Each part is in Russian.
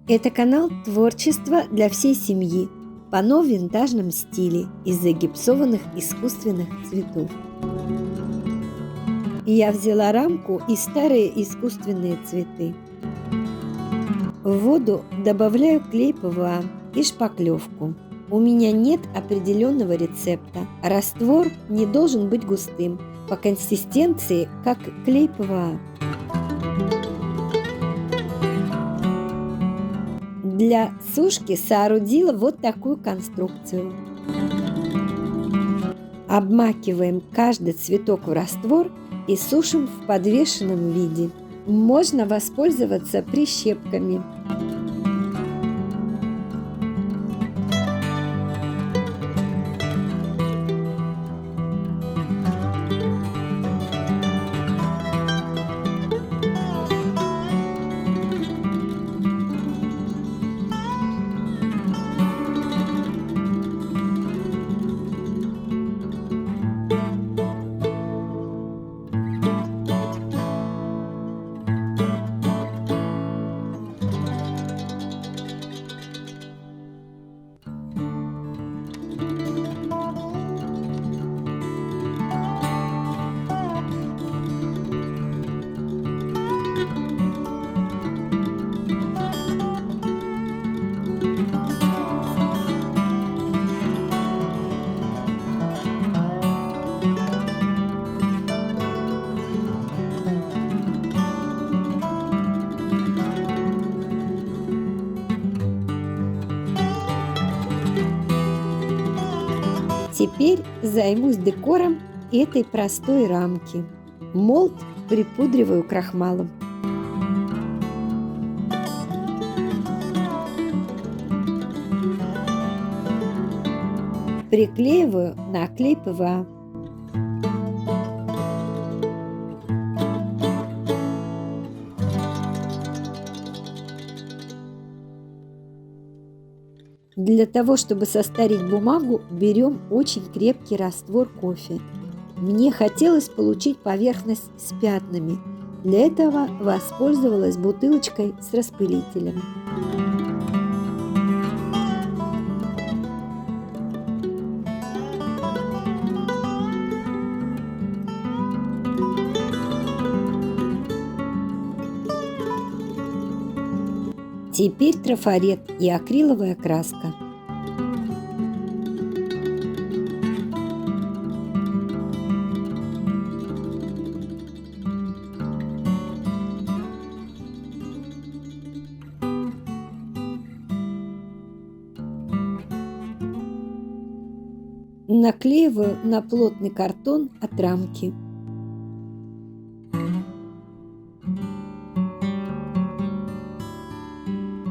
Это канал творчества для всей семьи в панно-винтажном стиле из загипсованных искусственных цветов. Я взяла рамку и старые искусственные цветы. В воду добавляю клей ПВА и шпаклевку. У меня нет определенного рецепта. Раствор не должен быть густым, по консистенции, как клей ПВА. Для сушки соорудила вот такую конструкцию. Обмакиваем каждый цветок в раствор и сушим в подвешенном виде. Можно воспользоваться прищепками. Теперь займусь декором этой простой рамки. Молд припудриваю крахмалом. Приклеиваю на клей ПВА. Для того, чтобы состарить бумагу, берем очень крепкий раствор кофе. Мне хотелось получить поверхность с пятнами. Для этого воспользовалась бутылочкой с распылителем. Теперь трафарет и акриловая краска. Наклеиваю на плотный картон от рамки.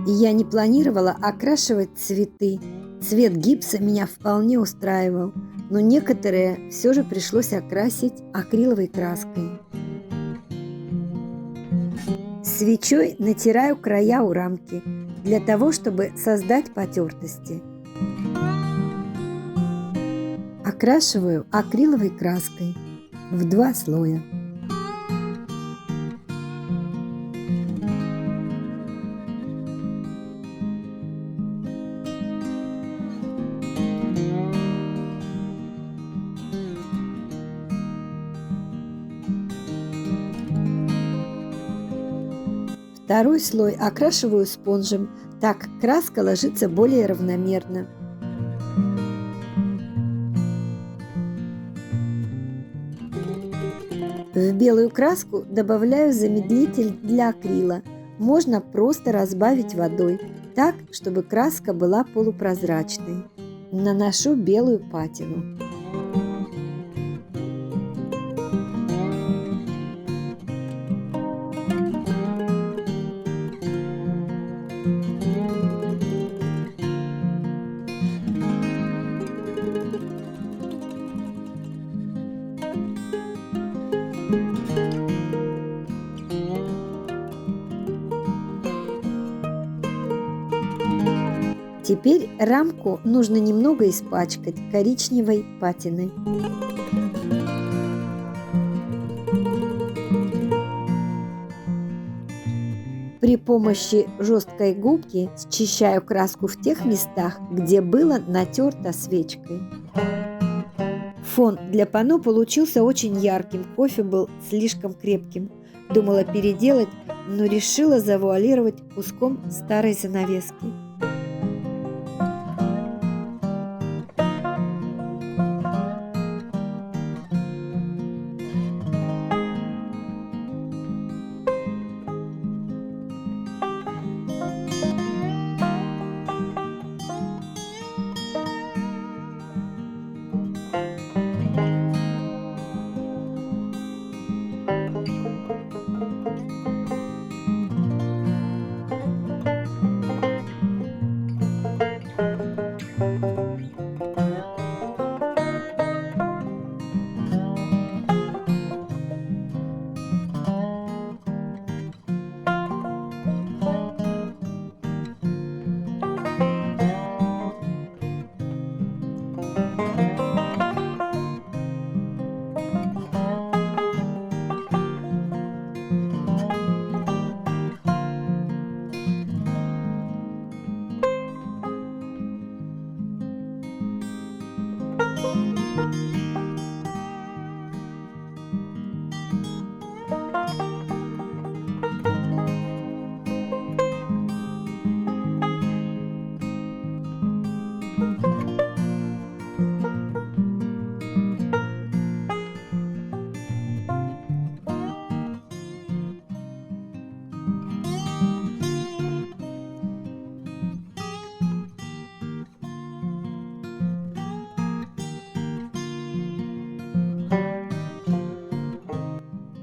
Я не планировала окрашивать цветы. Цвет гипса меня вполне устраивал, но некоторые все же пришлось окрасить акриловой краской. Свечой натираю края у рамки для того, чтобы создать потертости. Окрашиваю акриловой краской в 2 слоя. Второй слой окрашиваю спонжем, так краска ложится более равномерно. В белую краску добавляю замедлитель для акрила. Можно просто разбавить водой, так, чтобы краска была полупрозрачной. Наношу белую патину. Теперь рамку нужно немного испачкать коричневой патиной. При помощи жесткой губки счищаю краску в тех местах, где было натерто свечкой. Фон для панно получился очень ярким, кофе был слишком крепким. Думала переделать, но решила завуалировать куском старой занавески.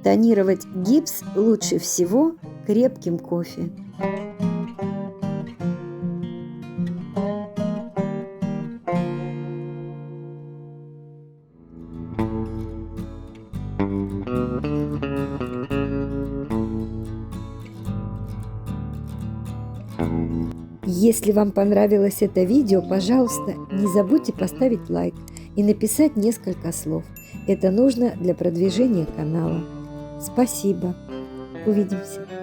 Тонировать гипс лучше всего крепким кофе. Если вам понравилось это видео, пожалуйста, не забудьте поставить лайк и написать несколько слов. Это нужно для продвижения канала. Спасибо. Увидимся.